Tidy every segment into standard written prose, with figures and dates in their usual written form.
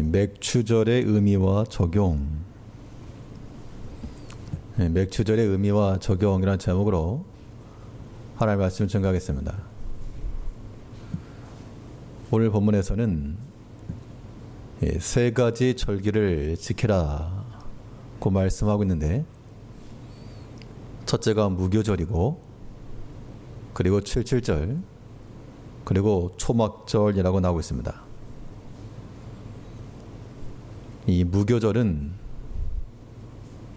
맥추절의 의미와 적용. 맥추절의 의미와 적용이라는 제목으로 하나님의 말씀을 전가하겠습니다. 오늘 본문에서는 세 가지 절기를 지키라고 말씀하고 있는데, 첫째가 무교절이고, 그리고 칠칠절, 그리고 초막절이라고 나오고 있습니다. 이 무교절은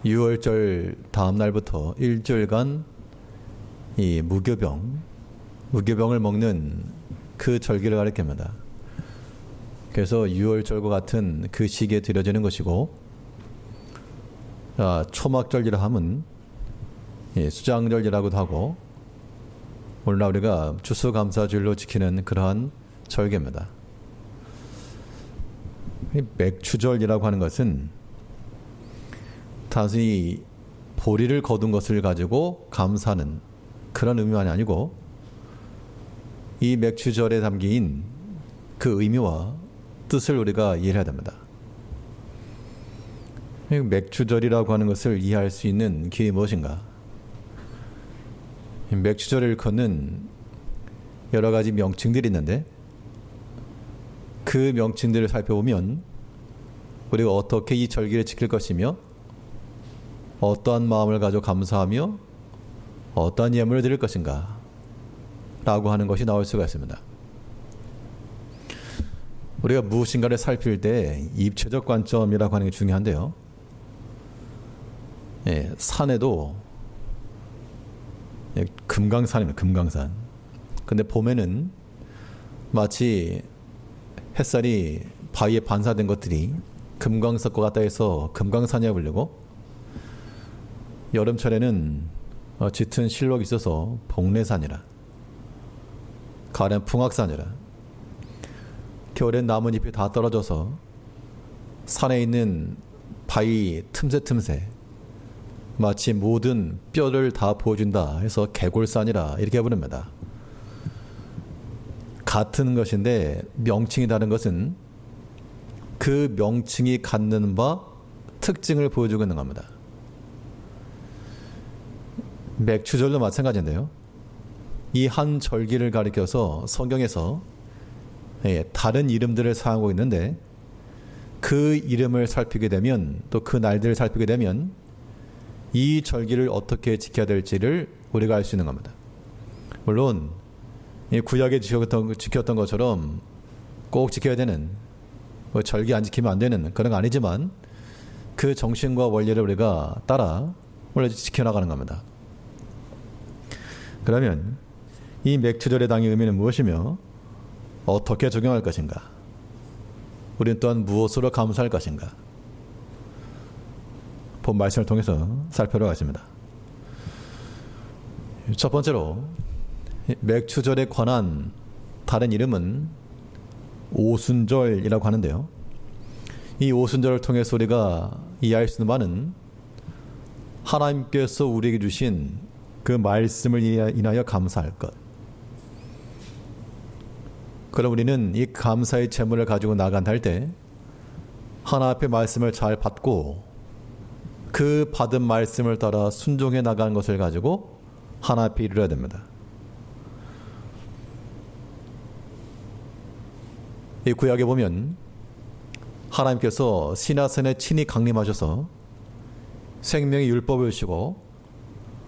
유월절 다음 날부터 일주일간 이 무교병을 먹는 그 절기를 가리킵니다. 그래서 유월절과 같은 그 시기에 드려지는 것이고, 초막절이라 하면 수장절이라고도 하고, 오늘날 우리가 추수감사주일로 지키는 그러한 절기입니다. 맥추절이라고 하는 것은 단순히 보리를 거둔 것을 가지고 감사하는 그런 의미만이 아니고, 이 맥추절에 담긴 그 의미와 뜻을 우리가 이해해야 됩니다. 맥추절이라고 하는 것을 이해할 수 있는 길이 무엇인가? 맥추절을 일컫는 여러 가지 명칭들이 있는데, 그 명칭들을 살펴보면 우리가 어떻게 이 절기를 지킬 것이며, 어떠한 마음을 가지고 감사하며 어떠한 예물을 드릴 것인가 라고 하는 것이 나올 수가 있습니다. 우리가 무엇인가를 살필 때 입체적 관점이라고 하는 게 중요한데요. 산에도 금강산입니다. 금강산. 근데 봄에는 마치 햇살이 바위에 반사된 것들이 금광석과 같다 해서 금강산이라고 부르고, 여름철에는 짙은 실록이 있어서 복례산이라, 가을엔 풍악산이라, 겨울엔 나뭇잎이 다 떨어져서 산에 있는 바위 틈새 마치 모든 뼈를 다 보여준다 해서 개골산이라 이렇게 부릅니다. 같은 것인데 명칭이 다른 것은 그 명칭이 갖는 바 특징을 보여주고 있는 겁니다. 맥추절도 마찬가지인데요. 이 한 절기를 가리켜서 성경에서 다른 이름들을 사용하고 있는데, 그 이름을 살피게 되면, 또 그 날들을 살피게 되면 이 절기를 어떻게 지켜야 될지를 우리가 알 수 있는 겁니다. 물론 구약에 지켰던 것처럼 꼭 지켜야 되는, 절기 안 지키면 안 되는 그런 거 아니지만, 그 정신과 원리를 우리가 따라 원래 지켜나가는 겁니다. 그러면 이 맥추절의 당의 의미는 무엇이며 어떻게 적용할 것인가? 우리는 또한 무엇으로 감사할 것인가? 본 말씀을 통해서 살펴보겠습니다. 첫 번째로, 맥추절에 관한 다른 이름은 오순절이라고 하는데요. 이 오순절을 통해서 우리가 이해할 수 있는 바는, 하나님께서 우리에게 주신 그 말씀을 인하여 감사할 것. 그럼 우리는 이 감사의 제물을 가지고 나간다 할 때 하나 앞에 말씀을 잘 받고, 그 받은 말씀을 따라 순종해 나가는 것을 가지고 하나 앞에 이르러야 됩니다. 이 구약에 보면 하나님께서 시나산에 친히 강림하셔서 생명의 율법을 주시고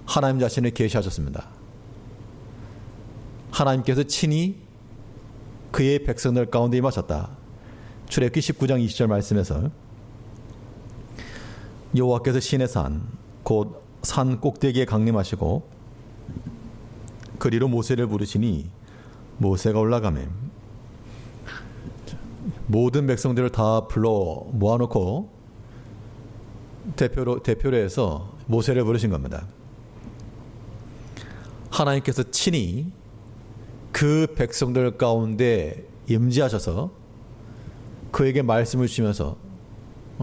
하나님 자신을 계시하셨습니다. 하나님께서 친히 그의 백성들 가운데 임하셨다. 출애굽기 19장 20절 말씀에서 여호와께서 시내 산, 곧 산 꼭대기에 강림하시고 그리로 모세를 부르시니 모세가 올라가매 모든 백성들을 다 불러 모아놓고 대표로 해서 모세를 부르신 겁니다. 하나님께서 친히 그 백성들 가운데 임재하셔서 그에게 말씀을 주시면서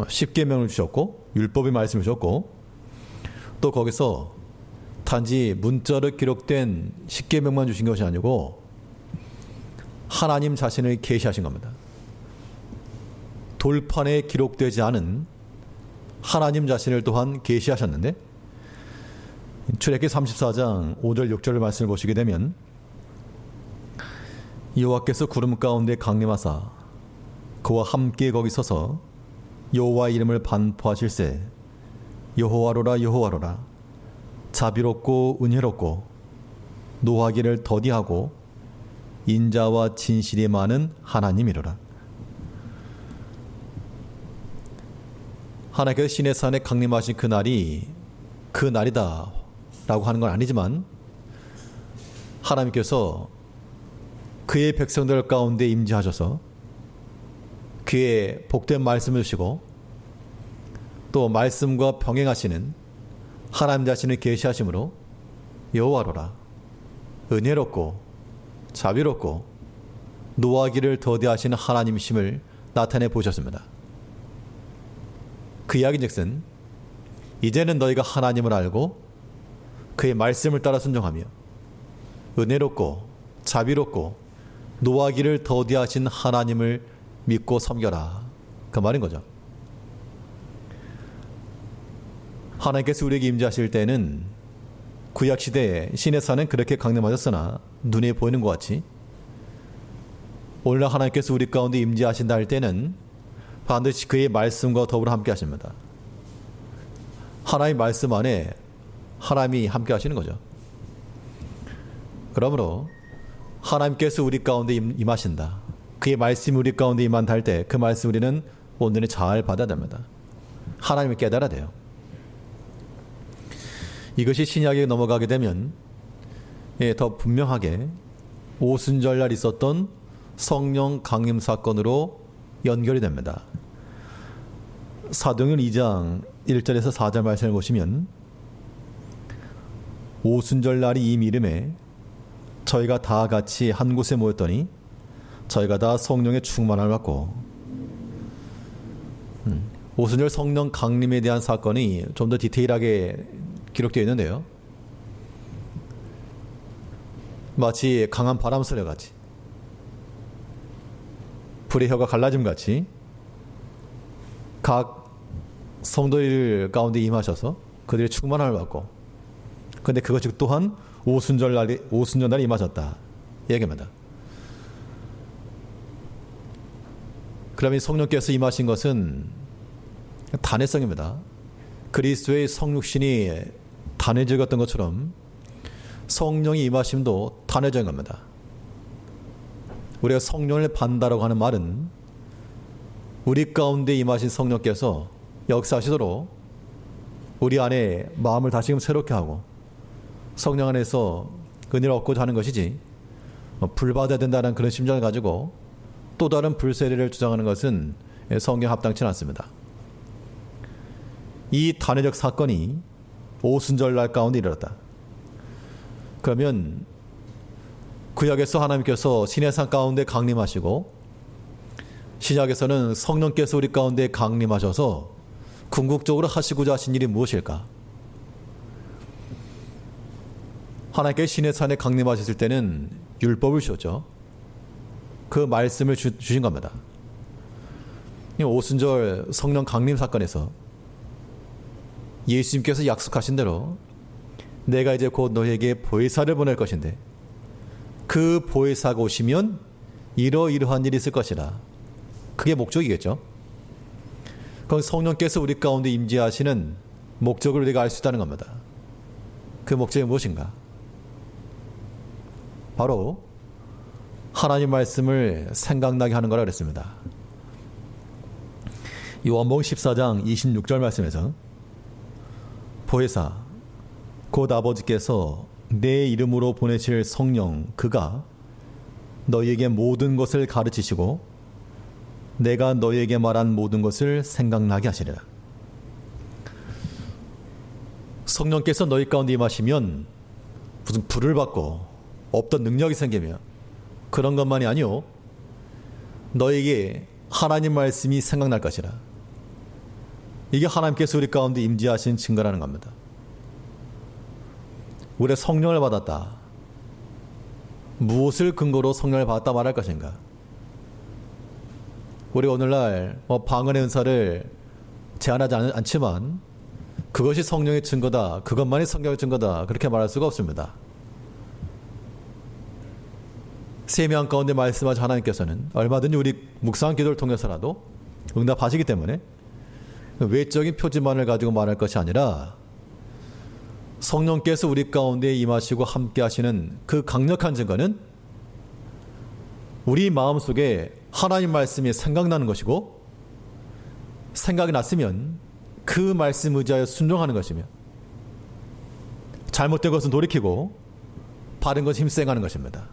십계명을 주셨고, 율법의 말씀을 주셨고, 또 거기서 단지 문자로 기록된 십계명만 주신 것이 아니고 하나님 자신을 계시하신 겁니다. 돌판에 기록되지 않은 하나님 자신을 또한 계시하셨는데, 출애굽기 34장 5절 6절의 말씀을 보시게 되면 여호와께서 구름 가운데 강림하사 그와 함께 거기 서서 여호와의 이름을 반포하실세 여호와로라 여호와로라 자비롭고 은혜롭고 노하기를 더디하고 인자와 진실이 많은 하나님이로라. 하나님께서 시내산에 강림하신 그날이 그 날이다 라고 하는 건 아니지만, 하나님께서 그의 백성들 가운데 임재하셔서 그의 복된 말씀을 주시고 또 말씀과 병행하시는 하나님 자신을 계시하심으로 여호와로라 은혜롭고 자비롭고 노하기를 더디하시는 하나님이심을 나타내 보셨습니다. 그 이야기즉슨 이제는 너희가 하나님을 알고 그의 말씀을 따라 순종하며 은혜롭고 자비롭고 노하기를 더디하신 하나님을 믿고 섬겨라, 그 말인 거죠. 하나님께서 우리에게 임재하실 때는 구약시대에 시내산은 그렇게 강림하셨으나 눈에 보이는 것 같이 오늘날 하나님께서 우리 가운데 임재하신다 할 때는 반드시 그의 말씀과 더불어 함께 하십니다. 하나님의 말씀 안에 하나님이 함께 하시는 거죠. 그러므로 하나님께서 우리 가운데 임하신다, 그의 말씀이 우리 가운데 임한다 할 때 그 말씀 우리는 온전히 잘 받아야 됩니다. 하나님을 깨달아야 돼요. 이것이 신약에 넘어가게 되면 더 분명하게 오순절날 있었던 성령 강림 사건으로 연결이 됩니다. 사도행전 2장 1절에서 4절 말씀을 보시면 오순절날이 이 이름에 저희가 다 같이 한 곳에 모였더니 저희가 다 성령의 충만함을 받고, 오순절 성령 강림에 대한 사건이 좀 더 디테일하게 기록되어 있는데요. 마치 강한 바람 소리 같이, 불의 혀가 갈라짐 같이 각 성도들 가운데 임하셔서 그들의 충만함을 받고, 그런데 그것이 또한 오순절날에 임하셨다 이 얘기입니다. 그러면 성령께서 임하신 것은 단회성입니다. 그리스도의 성육신이 단회적이었던 것처럼 성령의 임하심도 단회적인 겁니다. 우리가 성령을 받는다라고 하는 말은 우리 가운데 임하신 성령께서 역사하시도록 우리 안에 마음을 다시금 새롭게 하고 성령 안에서 은혜를 얻고자 하는 것이지, 불받아야 된다는 그런 심정을 가지고 또 다른 불세례를 주장하는 것은 성경 합당치 않습니다. 이 단회적 사건이 오순절날 가운데 일어났다. 그러면 구약에서 하나님께서 시내산 가운데 강림하시고 신약에서는 성령께서 우리 가운데 강림하셔서 궁극적으로 하시고자 하신 일이 무엇일까? 하나님께서 시내산에 강림하셨을 때는 율법을 주셨죠. 그 말씀을 주신 겁니다. 오순절 성령 강림 사건에서 예수님께서 약속하신 대로 내가 이제 곧 너희에게 보혜사를 보낼 것인데 그 보혜사가 오시면 이러이러한 일이 있을 것이라. 그게 목적이겠죠. 그럼 성령께서 우리 가운데 임재하시는 목적을 우리가 알 수 있다는 겁니다. 그 목적이 무엇인가? 바로 하나님 말씀을 생각나게 하는 거라 그랬습니다. 요한복음 14장 26절 말씀에서 보혜사 곧 아버지께서 내 이름으로 보내실 성령 그가 너희에게 모든 것을 가르치시고 내가 너희에게 말한 모든 것을 생각나게 하시리라. 성령께서 너희 가운데 임하시면 무슨 불을 받고 없던 능력이 생기며 그런 것만이 아니요, 너에게 하나님 말씀이 생각날 것이라. 이게 하나님께서 우리 가운데 임재하신 증거라는 겁니다. 우리가 성령을 받았다. 무엇을 근거로 성령을 받았다 말할 것인가? 우리가 오늘날 방언의 은사를 제한하지 않지만 그것이 성령의 증거다, 그것만이 성경의 증거다, 그렇게 말할 수가 없습니다. 세미한 가운데 말씀하신 하나님께서는 얼마든지 우리 묵상한 기도를 통해서라도 응답하시기 때문에 외적인 표지만을 가지고 말할 것이 아니라 성령께서 우리 가운데 임하시고 함께 하시는 그 강력한 증거는 우리 마음속에 하나님 말씀이 생각나는 것이고, 생각이 났으면 그 말씀 의지하여 순종하는 것이며, 잘못된 것은 돌이키고 바른 것은 힘쓰행하는 것입니다.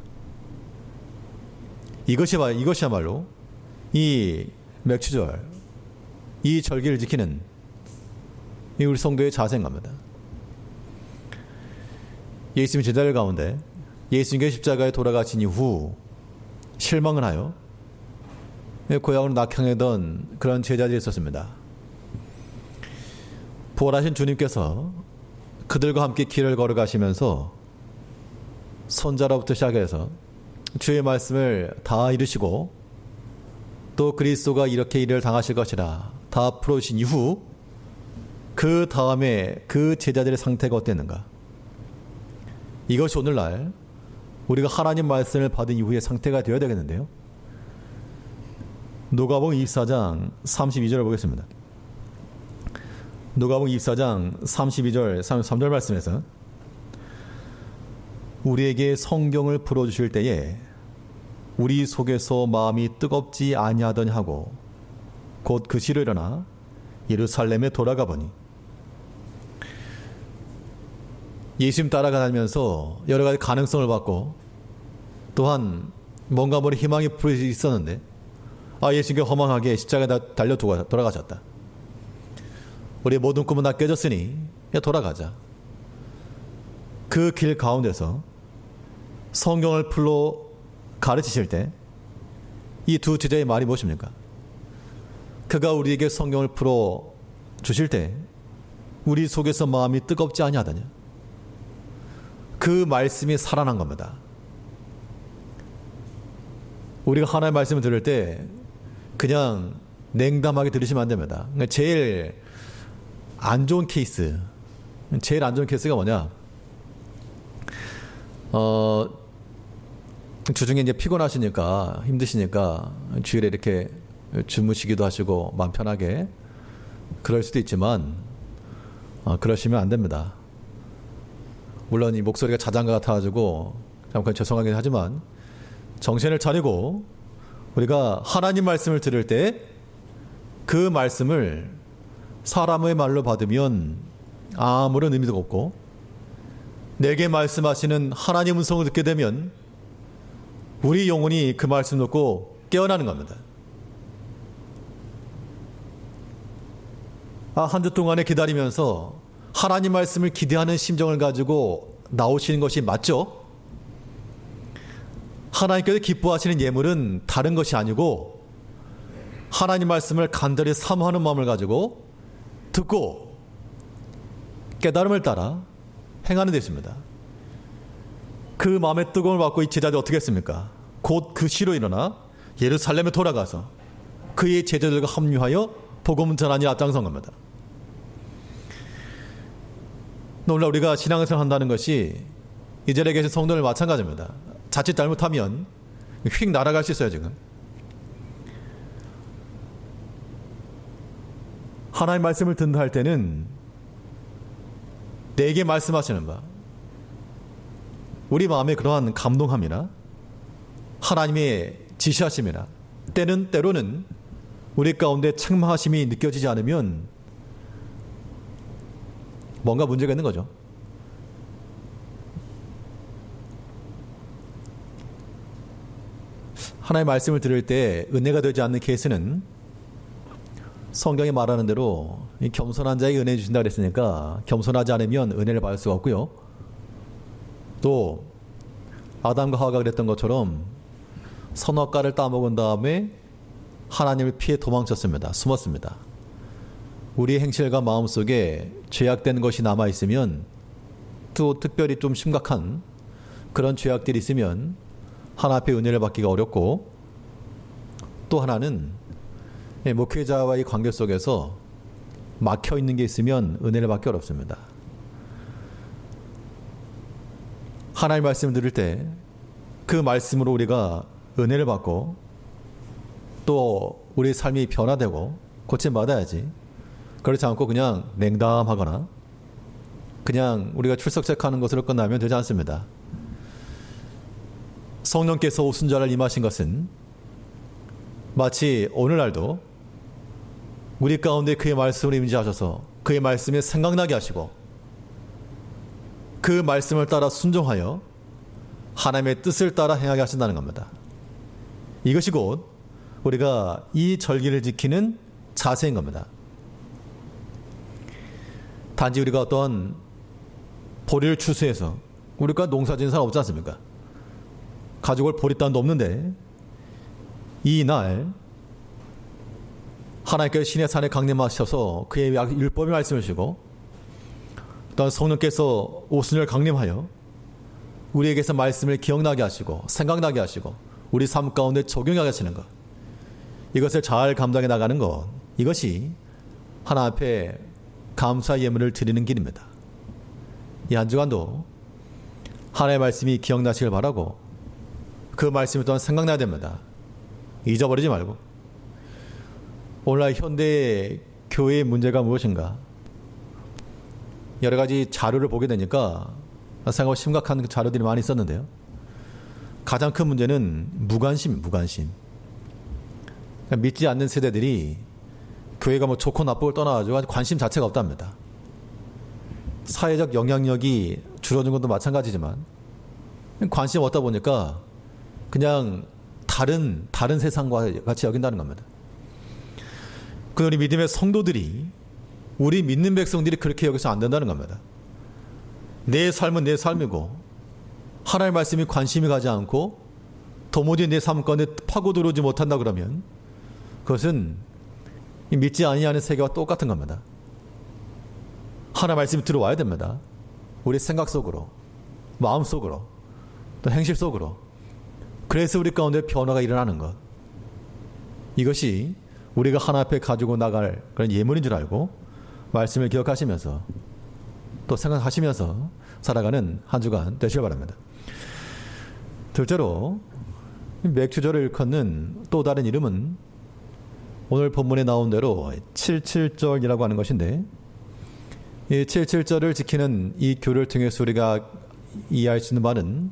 이것이야말로 이 맥추절, 이 절기를 지키는 이 우리 성도의 자세인 겁니다. 예수님 제자들 가운데 예수님께서 십자가에 돌아가신 이후 실망을 하여 고향으로 낙향하던 그런 제자들이 있었습니다. 부활하신 주님께서 그들과 함께 길을 걸어가시면서 손자로부터 시작해서 주의 말씀을 다 이루시고 또 그리스도가 이렇게 일을 당하실 것이라 다 풀어주신 이후 그 다음에 그 제자들의 상태가 어땠는가? 이것이 오늘날 우리가 하나님 말씀을 받은 이후의 상태가 되어야 되겠는데요. 누가복음 24장 32절을 보겠습니다. 누가복음 24장 32절 33절 말씀에서 우리에게 성경을 풀어주실 때에 우리 속에서 마음이 뜨겁지 아니하더냐 하고 곧 그 시로 일어나 예루살렘에 돌아가 보니, 예수님 따라가면서 여러 가지 가능성을 받고 또한 뭔가 모르는 희망이 있었는데 예수님께 허망하게 십자가에 달려 돌아가셨다. 우리의 모든 꿈은 다 깨졌으니 돌아가자. 그 길 가운데서 성경을 풀로 가르치실 때 이 두 제자의 말이 무엇입니까? 그가 우리에게 성경을 풀어 주실 때 우리 속에서 마음이 뜨겁지 아니하더냐. 그 말씀이 살아난 겁니다. 우리가 하나님의 말씀을 들을 때 그냥 냉담하게 들으시면 안 됩니다. 그러니까 제일 안 좋은 케이스가 뭐냐? 주중에 이제 피곤하시니까 힘드시니까 주일에 이렇게 주무시기도 하시고 마음 편하게 그럴 수도 있지만 그러시면 안 됩니다. 물론 이 목소리가 자장가 같아가지고 잠깐 죄송하긴 하지만 정신을 차리고 우리가 하나님 말씀을 들을 때 그 말씀을 사람의 말로 받으면 아무런 의미도 없고, 내게 말씀하시는 하나님 음성을 듣게 되면 우리 영혼이 그 말씀 듣고 깨어나는 겁니다. 한 주 동안에 기다리면서 하나님 말씀을 기대하는 심정을 가지고 나오시는 것이 맞죠? 하나님께서 기뻐하시는 예물은 다른 것이 아니고 하나님 말씀을 간절히 사모하는 마음을 가지고 듣고 깨달음을 따라 행하는 데 있습니다. 그 마음의 뜨거움을 받고 이 제자들이 어떻게 했습니까? 곧 그 시로 일어나 예루살렘에 돌아가서 그의 제자들과 합류하여 복음 전하니 앞장선 겁니다. 오늘 우리가 신앙생활 한다는 것이 이 자리에 계신 성도들 마찬가지입니다. 자칫 잘못하면 휙 날아갈 수 있어요. 지금 하나님 말씀을 듣는다 할 때는 내게 말씀하시는 바, 우리 마음에 그러한 감동함이나 하나님의 지시하심이나 때로는 우리 가운데 책망하심이 느껴지지 않으면 뭔가 문제가 있는 거죠. 하나님의 말씀을 들을 때 은혜가 되지 않는 케이스는 성경이 말하는 대로 이 겸손한 자에게 은혜 주신다 그랬으니까 겸손하지 않으면 은혜를 받을 수가 없고요. 또 아담과 하와가 그랬던 것처럼 선악과를 따먹은 다음에 하나님을 피해 도망쳤습니다. 숨었습니다. 우리의 행실과 마음속에 죄악된 것이 남아있으면, 또 특별히 좀 심각한 그런 죄악들이 있으면 하나님 앞에 은혜를 받기가 어렵고, 또 하나는 목회자와의 관계 속에서 막혀 있는 게 있으면 은혜를 받기 어렵습니다. 하나님의 말씀을 들을 때 그 말씀으로 우리가 은혜를 받고 또 우리의 삶이 변화되고 고침받아야지, 그렇지 않고 그냥 냉담하거나 그냥 우리가 출석 체크하는 것으로 끝나면 되지 않습니다. 성령께서 오순절날 임하신 것은 마치 오늘날도 우리 가운데 그의 말씀을 임재하셔서 그의 말씀이 생각나게 하시고 그 말씀을 따라 순종하여 하나님의 뜻을 따라 행하게 하신다는 겁니다. 이것이 곧 우리가 이 절기를 지키는 자세인 겁니다. 단지 우리가 어떤 보리를 추수해서, 우리가 농사 지는 사람 없지 않습니까? 가족을 보리단도 없는데 이 날 하나님께서 신의 산에 강림하셔서 그의 율법의 말씀을 주시고 또한 성령께서 오순절 강림하여 우리에게서 말씀을 기억나게 하시고 생각나게 하시고 우리 삶 가운데 적용하게 하시는 것, 이것을 잘 감당해 나가는 것, 이것이 하나님 앞에 감사 예물을 드리는 길입니다. 이 한 주간도 하나님의 말씀이 기억나시길 바라고 그 말씀이 또한 생각나야 됩니다. 잊어버리지 말고. 오늘날 현대 교회의 문제가 무엇인가? 여러 가지 자료를 보게 되니까 생각보다 심각한 자료들이 많이 있었는데요. 가장 큰 문제는 무관심. 그러니까 믿지 않는 세대들이 교회가 뭐 좋고 나쁘고 떠나가지고 관심 자체가 없답니다. 사회적 영향력이 줄어든 것도 마찬가지지만 관심 없다 보니까 그냥 다른 세상과 같이 여긴다는 겁니다. 그 우리 믿음의 성도들이, 우리 믿는 백성들이 그렇게 여기서 안 된다는 겁니다. 내 삶은 내 삶이고 하나님의 말씀이 관심이 가지 않고 도무지 내 삶 가운데 파고 들어오지 못한다 그러면 그것은 믿지 아니하는 세계와 똑같은 겁니다. 하나님의 말씀이 들어와야 됩니다. 우리 생각 속으로, 마음 속으로, 또 행실 속으로. 그래서 우리 가운데 변화가 일어나는 것, 이것이 우리가 하나님 앞에 가지고 나갈 그런 예물인 줄 알고 말씀을 기억하시면서 또 생각하시면서 살아가는 한 주간 되시길 바랍니다. 둘째로, 맥주절을 일컫는 또 다른 이름은 오늘 본문에 나온 대로 77절이라고 하는 것인데, 이 77절을 지키는 이 교를 통해서 우리가 이해할 수 있는 바는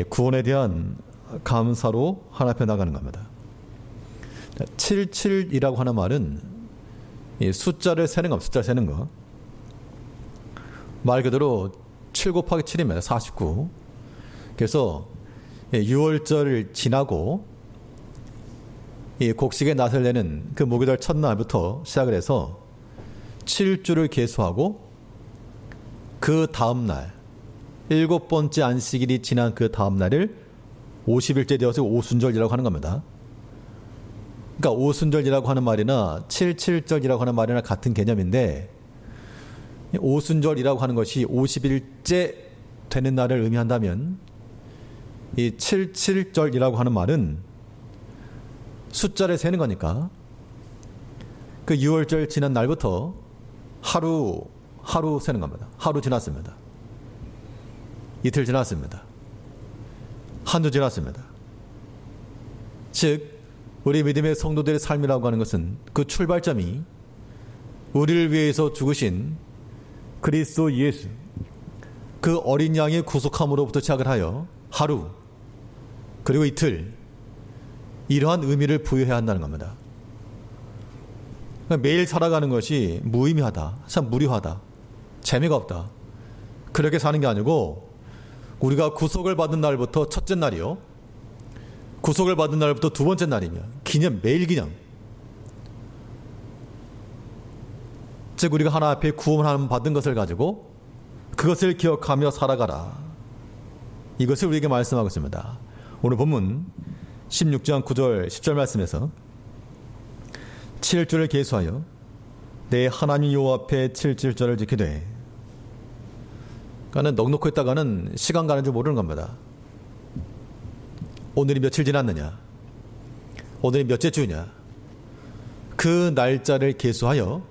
구원에 대한 감사로 하나님 앞에 나가는 겁니다. 77이라고 하는 말은 숫자를 세는 것, 숫자 세는 것. 말 그대로 7 곱하기 7입니다. 49. 그래서 6월절 지나고 곡식의 낫을 내는 그 목요일 첫날부터 시작을 해서 7주를 계수하고 그 다음날 7번째 안식일이 지난 그 다음날을 50일째 되어서 오순절이라고 하는 겁니다. 그러니까 오순절이라고 하는 말이나 77절이라고 하는 말이나 같은 개념인데, 오순절이라고 하는 것이 50일째 되는 날을 의미한다면 이 77절이라고 하는 말은 숫자를 세는 거니까 그 6월절 지난 날부터 하루 세는 겁니다. 하루 지났습니다. 이틀 지났습니다. 한 주 지났습니다. 즉 우리 믿음의 성도들의 삶이라고 하는 것은 그 출발점이 우리를 위해서 죽으신 그리스도 예수, 그 어린 양의 구속함으로부터 시작을 하여 하루, 그리고 이틀, 이러한 의미를 부여해야 한다는 겁니다. 그러니까 매일 살아가는 것이 무의미하다, 참 무료하다, 재미가 없다, 그렇게 사는 게 아니고, 우리가 구속을 받은 날부터 첫째 날이요, 구속을 받은 날부터 두 번째 날이며 기념, 매일 기념. 즉 우리가 하나 앞에 구원을 받은 것을 가지고 그것을 기억하며 살아가라, 이것을 우리에게 말씀하고 있습니다. 오늘 본문 16장 9절 10절 말씀에서 7주를 계수하여 내 하나님 여호와 앞에 77절을 지키되, 그러니까 넉넉히 있다가는 시간 가는 줄 모르는 겁니다. 오늘이 며칠 지났느냐, 오늘이 몇째 주냐, 그 날짜를 계수하여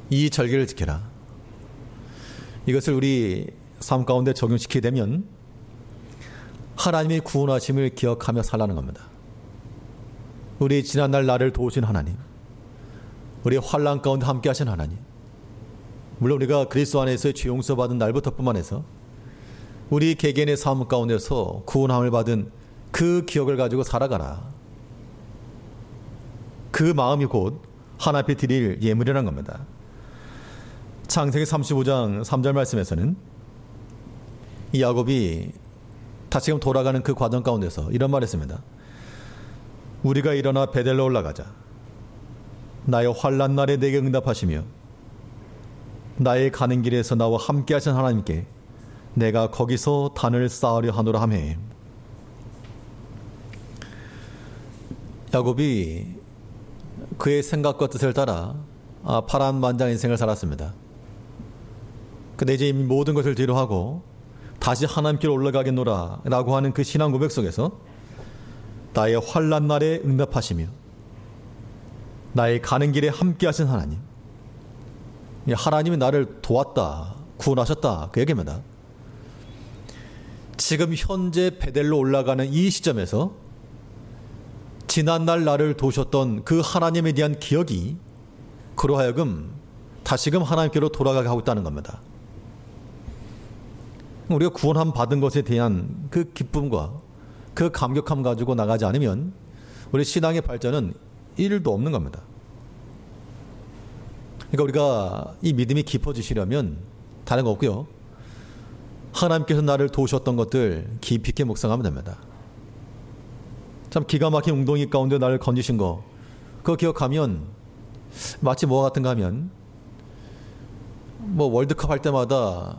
이 절기를 지켜라. 이것을 우리 삶 가운데 적용시키게 되면 하나님의 구원하심을 기억하며 살라는 겁니다. 우리 지난날 나를 도우신 하나님, 우리 환난 가운데 함께 하신 하나님, 물론 우리가 그리스도 안에서 죄 용서받은 날부터뿐만 해서 우리 개개인의 삶 가운데서 구원함을 받은 그 기억을 가지고 살아가라. 그 마음이 곧 하나님 앞에 드릴 예물이라는 겁니다. 창세기 35장 3절 말씀에서는 이 야곱이 다시금 돌아가는 그 과정 가운데서 이런 말을 했습니다. 우리가 일어나 베델로 올라가자. 나의 환난 날에 내게 응답하시며 나의 가는 길에서 나와 함께 하신 하나님께 내가 거기서 단을 쌓으려 하노라 하매. 야곱이 그의 생각과 뜻을 따라 파란만장 인생을 살았습니다. 근데 이제 모든 것을 뒤로하고 다시 하나님께로 올라가겠노라 라고 하는 그 신앙 고백 속에서 나의 환난 날에 응답하시며 나의 가는 길에 함께 하신 하나님, 하나님이 나를 도왔다, 구원하셨다, 그 얘기입니다. 지금 현재 베델로 올라가는 이 시점에서 지난날 나를 도우셨던 그 하나님에 대한 기억이 그로 하여금 다시금 하나님께로 돌아가게 하고 있다는 겁니다. 우리가 구원함 받은 것에 대한 그 기쁨과 그 감격함 가지고 나가지 않으면 우리 신앙의 발전은 1도 없는 겁니다. 그러니까 우리가 이 믿음이 깊어지시려면 다른 거 없고요. 하나님께서 나를 도우셨던 것들 깊이 있게 묵상하면 됩니다. 참 기가 막힌 웅덩이 가운데 나를 건지신 거 그거 기억하면 마치 뭐가 같은가 하면 월드컵 할 때마다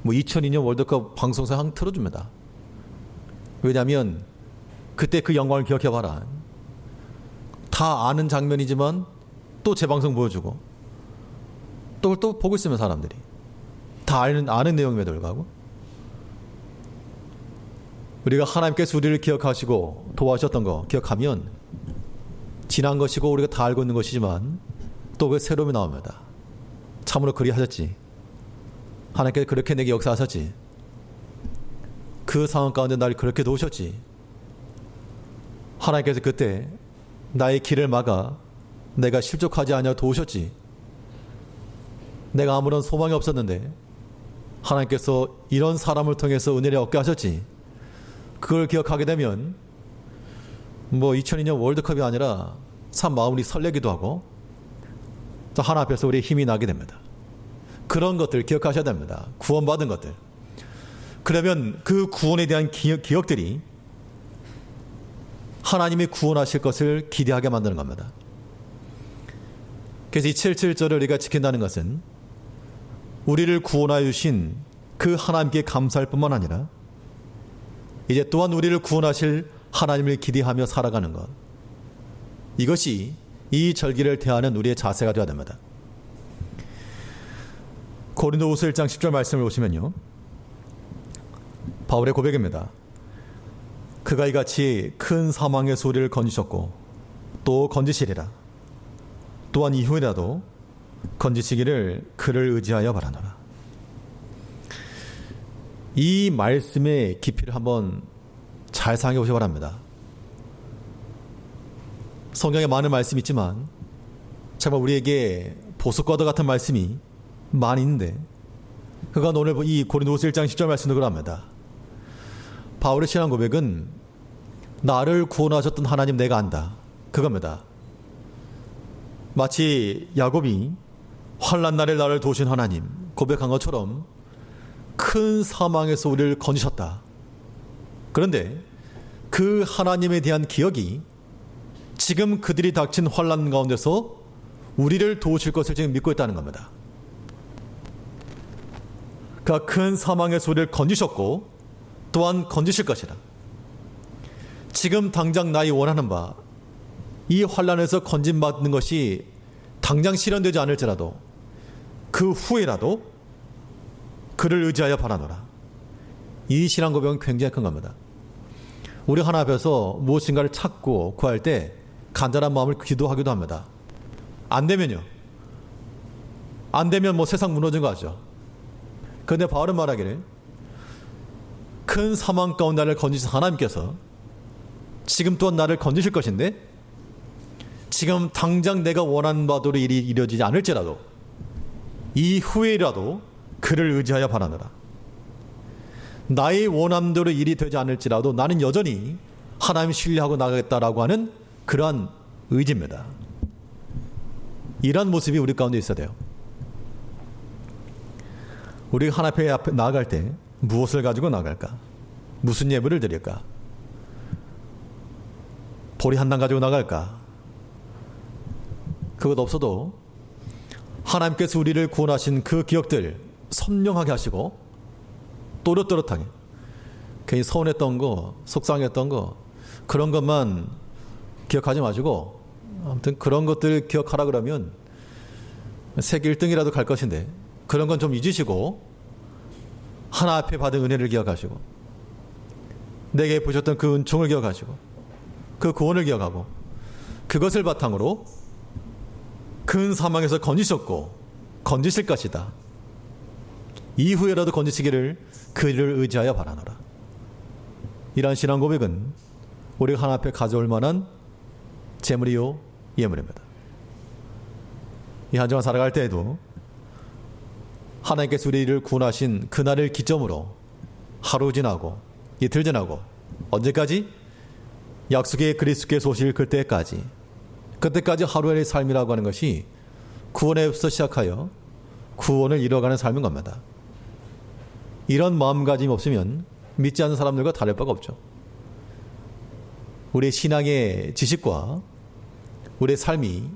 2002년 월드컵 방송사 항 틀어줍니다. 왜냐하면 그때 그 영광을 기억해봐라. 다 아는 장면이지만 또 재방송 보여주고 또 보고 있으면 사람들이 다 아는 내용임에도 불구하고 우리가 하나님께서 우리를 기억하시고 도와주셨던 거 기억하면 지난 것이고 우리가 다 알고 있는 것이지만 또 그 새로움이 나옵니다. 참으로 그리 하셨지. 하나님께서 그렇게 내게 역사하셨지. 그 상황 가운데 나를 그렇게 도우셨지. 하나님께서 그때 나의 길을 막아 내가 실족하지 않아 도우셨지. 내가 아무런 소망이 없었는데 하나님께서 이런 사람을 통해서 은혜를 얻게 하셨지. 그걸 기억하게 되면 2002년 월드컵이 아니라 참 마음이 설레기도 하고 또 하나 앞에서 우리의 힘이 나게 됩니다. 그런 것들 기억하셔야 됩니다. 구원받은 것들. 그러면 그 구원에 대한 기억들이 하나님이 구원하실 것을 기대하게 만드는 겁니다. 그래서 이 77절을 우리가 지킨다는 것은 우리를 구원하여 주신 그 하나님께 감사할 뿐만 아니라 이제 또한 우리를 구원하실 하나님을 기대하며 살아가는 것. 이것이 이 절기를 대하는 우리의 자세가 되어야 됩니다. 고린도후서 1장 10절 말씀을 보시면요. 바울의 고백입니다. 그가 이같이 큰 사망의 소리를 건지셨고 또 건지시리라. 또한 이후에라도 건지시기를 그를 의지하여 바라노라. 이 말씀의 깊이를 한번 잘 상해 보시기 바랍니다. 성경에 많은 말씀이 있지만 정말 우리에게 보석과도 같은 말씀이 많이 있는데 그건 오늘 이 고린도후서 1장 10절 말씀도 그럽니다. 바울의 신앙 고백은 나를 구원하셨던 하나님 내가 안다. 그겁니다. 마치 야곱이 환난 날에 나를 도우신 하나님 고백한 것처럼 큰 사망에서 우리를 건지셨다. 그런데 그 하나님에 대한 기억이 지금 그들이 닥친 환난 가운데서 우리를 도우실 것을 지금 믿고 있다는 겁니다. 그가 큰 사망에서 우리를 건지셨고 또한 건지실 것이라. 지금 당장 나의 원하는 바 이 환난에서 건짐받는 것이 당장 실현되지 않을지라도 그 후에라도 그를 의지하여 바라노라. 이 신앙 고백은 굉장히 큰 겁니다. 우리 하나 앞에서 무엇인가를 찾고 구할 때 간절한 마음을 기도하기도 합니다. 안 되면요. 안 되면 뭐 세상 무너진 거 아죠. 그런데 바울은 말하기를 큰 사망 가운데 나를 건지신 하나님께서 지금 또한 나를 건지실 것인데 지금 당장 내가 원하는 바대로 일이 이루어지지 않을지라도 이후에라도 그를 의지하여 바라노라. 나의 원함대로 일이 되지 않을지라도 나는 여전히 하나님 신뢰하고 나가겠다라고 하는 그러한 의지입니다. 이러한 모습이 우리 가운데 있어야 돼요. 우리가 하나님 앞에 나아갈 때 무엇을 가지고 나갈까? 무슨 예물을 드릴까? 보리 한 당 가지고 나갈까? 그것 없어도 하나님께서 우리를 구원하신 그 기억들 선명하게 하시고 또렷또렷하게 괜히 서운했던 거, 속상했던 거 그런 것만 기억하지 마시고 아무튼 그런 것들 기억하라 그러면 세계 1등이라도 갈 것인데 그런 건 좀 잊으시고 하나 앞에 받은 은혜를 기억하시고 내게 보셨던 그 은총을 기억하시고 그 구원을 기억하고 그것을 바탕으로 큰 사망에서 건지셨고 건지실 것이다. 이후에라도 건지시기를 그를 의지하여 바라노라. 이러한 신앙 고백은 우리가 하나님 앞에 가져올 만한 재물이요 예물입니다. 이 한 주간 살아갈 때에도 하나님께서 우리를 구원하신 그날을 기점으로 하루 지나고 이틀 지나고 언제까지? 약속의 그리스도의 소식을 그때까지 하루의 삶이라고 하는 것이 구원에서 시작하여 구원을 이뤄가는 삶인 겁니다. 이런 마음가짐이 없으면 믿지 않는 사람들과 다를 바가 없죠. 우리의 신앙의 지식과 우리의 삶이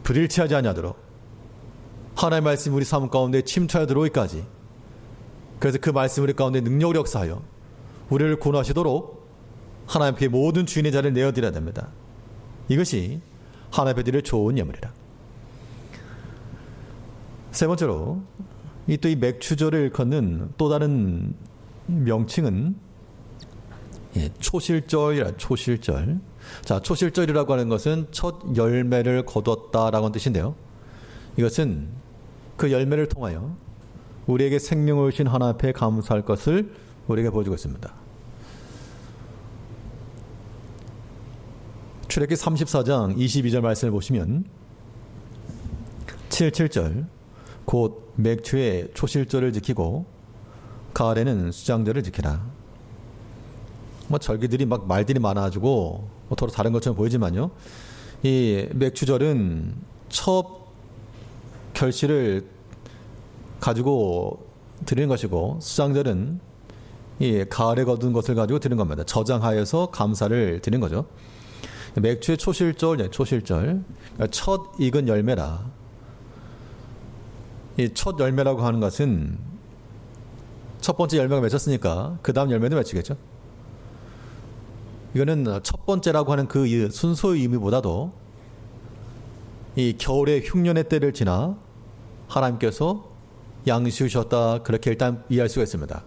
불일치하지 않도록 하나님의 말씀이 우리 삶 가운데 침투하여 들어오기까지 그래서 그 말씀이 우리 가운데 능력을 역사하여 우리를 구원하시도록 하나님께 모든 주인의 자리를 내어드려야 됩니다. 이것이 하나님께 드릴 좋은 예물이라. 세 번째로 이 맥추절을 일컫는 또 다른 명칭은 초실절이라. 초실절. 자, 초실절이라고 하는 것은 첫 열매를 거두었다라고 하는 뜻인데요. 이것은 그 열매를 통하여 우리에게 생명을 주신 하나님 앞에 감사할 것을 우리에게 보여주고 있습니다. 출애굽기 34장 22절 말씀을 보시면 7절 곧 맥추의 초실절을 지키고 가을에는 수장절을 지키라. 절기들이 막 말들이 많아가지고 서로 다른 것처럼 보이지만요. 이 맥추절은 첫 결실을 가지고 드리는 것이고 수장절은 이 가을에 거둔 것을 가지고 드리는 겁니다. 저장하여서 감사를 드리는 거죠. 맥추의 초실절, 첫 익은 열매라. 이 첫 열매라고 하는 것은 첫 번째 열매가 맺혔으니까 그 다음 열매도 맺히겠죠. 이거는 첫 번째라고 하는 그 순서의 의미보다도 이 겨울의 흉년의 때를 지나 하나님께서 양식주셨다, 그렇게 일단 이해할 수가 있습니다.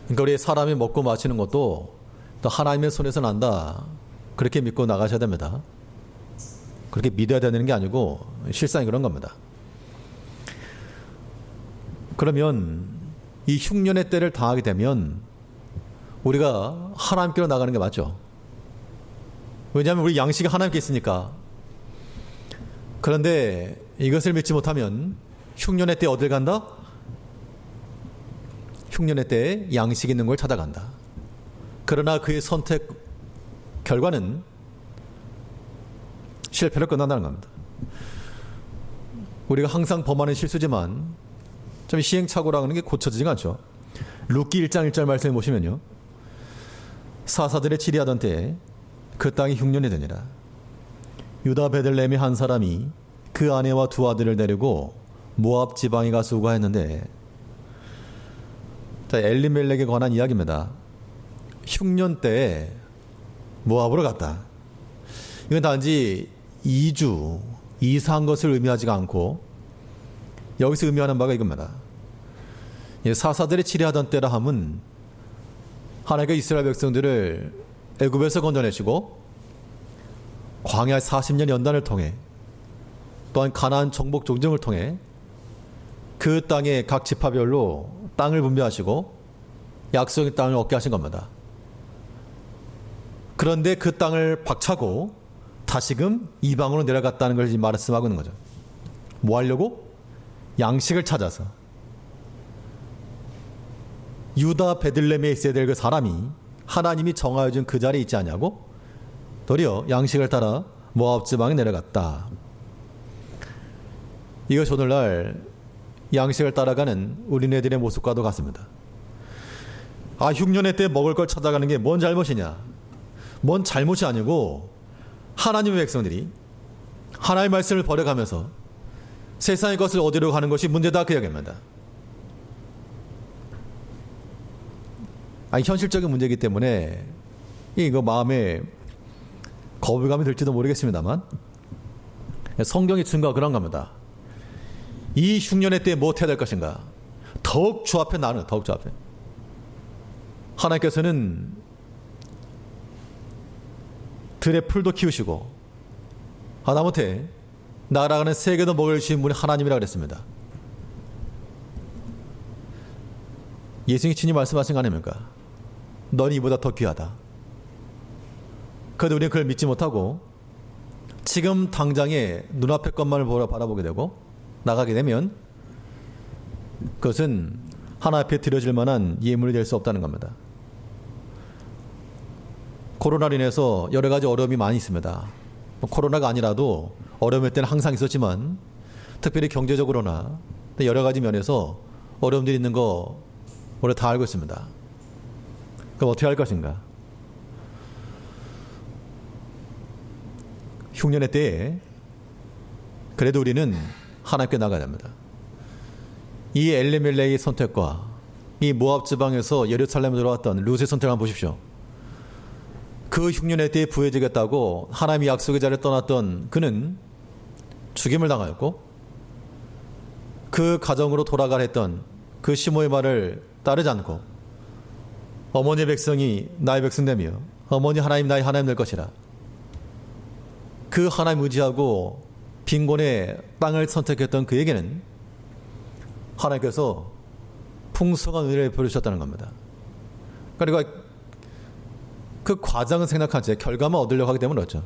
그러니까 우리 사람이 먹고 마시는 것도 또 하나님의 손에서 난다, 그렇게 믿고 나가셔야 됩니다. 그렇게 믿어야 되는 게 아니고 실상이 그런 겁니다. 그러면 이 흉년의 때를 당하게 되면 우리가 하나님께로 나가는 게 맞죠. 왜냐하면 우리 양식이 하나님께 있으니까. 그런데 이것을 믿지 못하면 흉년의 때 어딜 간다? 흉년의 때에 양식이 있는 걸 찾아간다. 그러나 그의 선택 결과는 실패로 끝난다는 겁니다. 우리가 항상 범하는 실수지만 좀 시행착오라고 하는 게 고쳐지지가 않죠. 룻기 1장 1절 말씀을 보시면요. 사사들의 치리하던 때에 그 땅이 흉년이 되니라. 유다 베들레헴의 한 사람이 그 아내와 두 아들을 데리고 모압 지방에 가서 우거했는데, 엘리멜렉에 관한 이야기입니다. 흉년 때에 모압으로 갔다. 이건 단지 이주, 이사한 것을 의미하지가 않고 여기서 의미하는 바가 이겁니다. 사사들이 치리하던 때라 함은 하나님께서 이스라엘 백성들을 애굽에서 건져내시고 광야 40년 연단을 통해 또한 가나안 정복 종정을 통해 그 땅의 각 지파별로 땅을 분배하시고 약속의 땅을 얻게 하신 겁니다. 그런데 그 땅을 박차고 다시금 이방으로 내려갔다는 걸 지금 말씀하고 있는 거죠. 뭐 하려고? 양식을 찾아서. 유다 베들레헴에 있어야 될 그 사람이 하나님이 정하여 준 그 자리에 있지 않냐고? 도리어 양식을 따라 모압 지방에 내려갔다. 이것이 오늘날 양식을 따라가는 우리네들의 모습과도 같습니다. 흉년의 때 먹을 걸 찾아가는 게 뭔 잘못이냐? 뭔 잘못이 아니고 하나님의 백성들이 하나님의 말씀을 버려가면서 세상의 것을 얻으려고 하는 것이 문제다 그 이야기입니다. 현실적인 문제이기 때문에 이거 마음에 거부감이 들지도 모르겠습니다만 성경이 준 거 그런 겁니다. 이 흉년의 때에 무엇 해야 될 것인가? 더욱 주 앞에 나는 더욱 주 앞에 하나님께서는 들의 풀도 키우시고 하다못해 날아가는 새에게도 먹을 주신 분이 하나님이라 그랬습니다. 예수님이 친히 말씀하신 거 아닙니까? 너는 이보다 더 귀하다. 그런데 우리는 그걸 믿지 못하고 지금 당장에 눈앞의 것만을 바라보게 되고 나가게 되면 그것은 하나 앞에 드려질 만한 예물이 될 수 없다는 겁니다. 코로나로 인해서 여러 가지 어려움이 많이 있습니다. 코로나가 아니라도 어려움일 때는 항상 있었지만 특별히 경제적으로나 여러 가지 면에서 어려움들이 있는 거 우리 다 알고 있습니다. 그럼 어떻게 할 것인가? 흉년의 때에 그래도 우리는 하나님께 나가야 합니다. 이 엘리멜렉의 선택과 이 모압 지방에서 예루살렘에 들어왔던 룻의 선택을 한번 보십시오. 그 흉년의 때에 부해지겠다고 하나님의 약속의 자리를 떠났던 그는 죽임을 당하였고 그 가정으로 돌아가라 했던 그 시모의 말을 따르지 않고 어머니의 백성이 나의 백성 되며 어머니 하나님 나의 하나님 될 것이라 그 하나님 의지하고 빈곤의 땅을 선택했던 그에게는 하나님께서 풍성한 은혜를 베푸셨다는 겁니다. 그러니까 그 과정은 생각한 채 결과만 얻으려고 하기 때문에 그렇죠.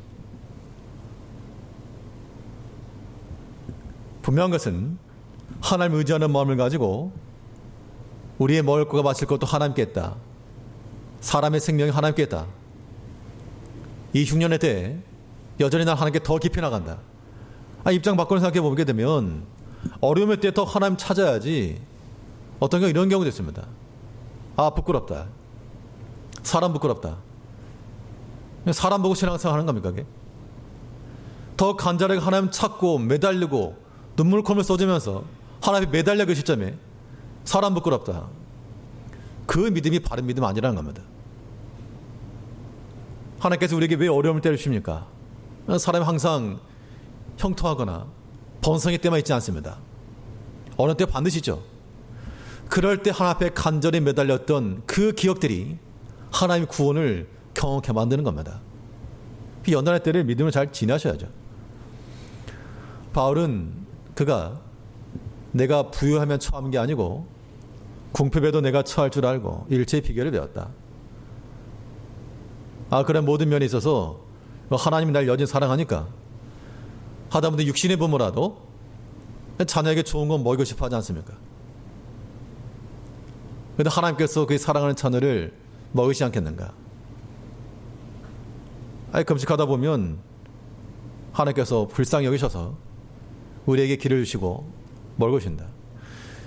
분명한 것은 하나님 의지하는 마음을 가지고 우리의 먹을 것과 마실 것도 하나님께 있다. 사람의 생명이 하나님께 있다. 이 흉년의 때에 여전히 난 하나님께 더 깊이 나간다. 입장 바꿔서 생각해 보게 되면 어려움의 때에 더 하나님 찾아야지. 어떤 경우 이런 경우도 있습니다. 부끄럽다. 사람 부끄럽다. 사람 보고 신앙생활 하는 겁니까? 그게? 더 간절하게 하나님 찾고 매달리고 눈물콧물 쏟으면서 하나님이 매달려 그 시점에 사람 부끄럽다. 그 믿음이 바른 믿음 아니라는 겁니다. 하나님께서 우리에게 왜 어려움을 때리십니까? 사람이 항상 형통하거나 번성의 때만 있지 않습니다. 어느 때 반드시 있죠. 그럴 때 하나님 앞에 간절히 매달렸던 그 기억들이 하나님의 구원을 경험하게 만드는 겁니다. 연단의 때를 믿음을 잘 지나셔야죠. 바울은 그가 내가 부유하면 처한 게 아니고 궁핍에도 내가 처할 줄 알고 일체의 비결을 배웠다. 그런 모든 면에 있어서 하나님이 날 여전히 사랑하니까 하다못해 육신의 부모라도 자녀에게 좋은 건 먹이고 싶어 하지 않습니까? 그런데 하나님께서 그 사랑하는 자녀를 먹이지 않겠는가? 금식하다 보면 하나님께서 불쌍히 여기셔서 우리에게 길을 주시고 먹을 주신다.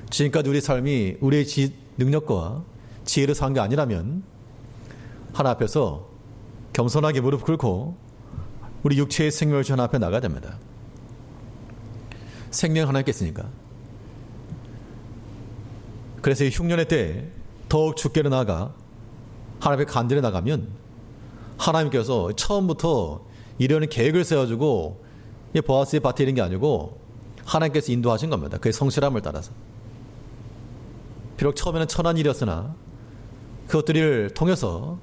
지금까지 우리 삶이 우리의 능력과 지혜로 산 게 아니라면 하나님 앞에서 겸손하게 무릎 꿇고 우리 육체의 생명을 주신 하나님 앞에 나가야 됩니다. 생명 하나님께 있으니까. 그래서 이 흉년의 때에 더욱 주께로 나아가 하나님 앞에 간절히 나가면 하나님께서 처음부터 이러는 계획을 세워주고 보아스의 밭에 이런 게 아니고 하나님께서 인도하신 겁니다. 그의 성실함을 따라서. 비록 처음에는 천한 일이었으나 그것들을 통해서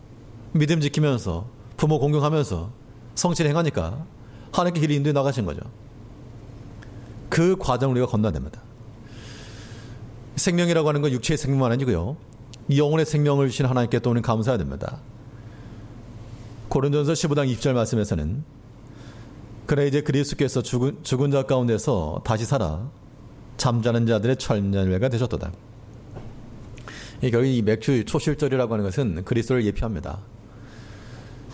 믿음 지키면서 부모 공경하면서 성실 행하니까 하나님께 길이 인도해 나가신 거죠. 그 과정을 우리가 건너야 됩니다. 생명이라고 하는 건 육체의 생명만 아니고요. 영혼의 생명을 주신 하나님께 또 우리는 감사해야 됩니다. 고린도전서 15장 20절 말씀에서는 그래 이제 그리스도께서 죽은 자 가운데서 다시 살아 잠자는 자들의 천년회가 되셨도다. 결국 이 맥주 초실절이라고 하는 것은 그리스도를 예표합니다.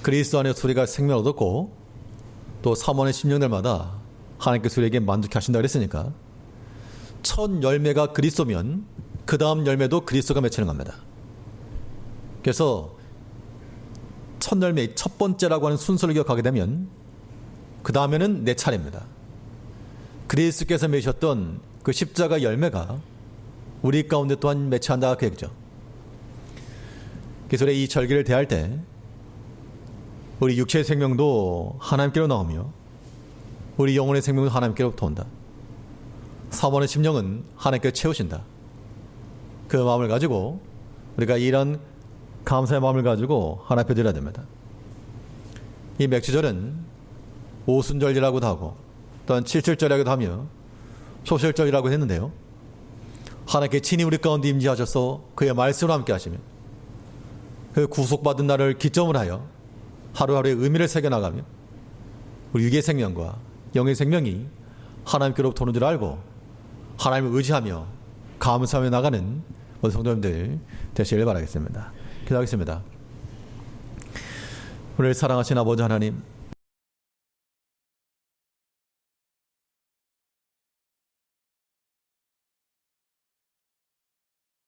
그리스도 안에서 우리가 생명을 얻었고 또 사모하는 심령들마다 하나님께서 우리에게 만족해 하신다고 그랬으니까 첫 열매가 그리스도면 그 다음 열매도 그리스도가 맺히는 겁니다. 그래서 첫 열매, 첫 번째라고 하는 순서를 기억하게 되면 그 다음에는 내 차례입니다. 그리스도께서 맺으셨던 그 십자가 열매가 우리 가운데 또한 맺혀한다 그 얘기죠. 그래서 우리 이 절기를 대할 때 우리 육체의 생명도 하나님께로 나오며 우리 영혼의 생명도 하나님께로부터 온다. 사모하는 심령은 하나님께 채우신다. 그 마음을 가지고 우리가 이런 감사의 마음을 가지고 하나님 앞에 드려야 됩니다. 이 맥주절은 오순절이라고도 하고 또한 칠칠절이라고도 하며 초실절이라고 했는데요. 하나님께 친히 우리 가운데 임재하셔서 그의 말씀으로 함께 하시며 그 구속받은 날을 기점으로 하여 하루하루의 의미를 새겨나가며 우리 육의 생명과 영의 생명이 하나님께로부터 오는 줄 알고 하나님을 의지하며 감사하며 나가는 모든 성도님들 되시길 바라겠습니다. 기도하겠습니다. 우리를 사랑하신 아버지 하나님,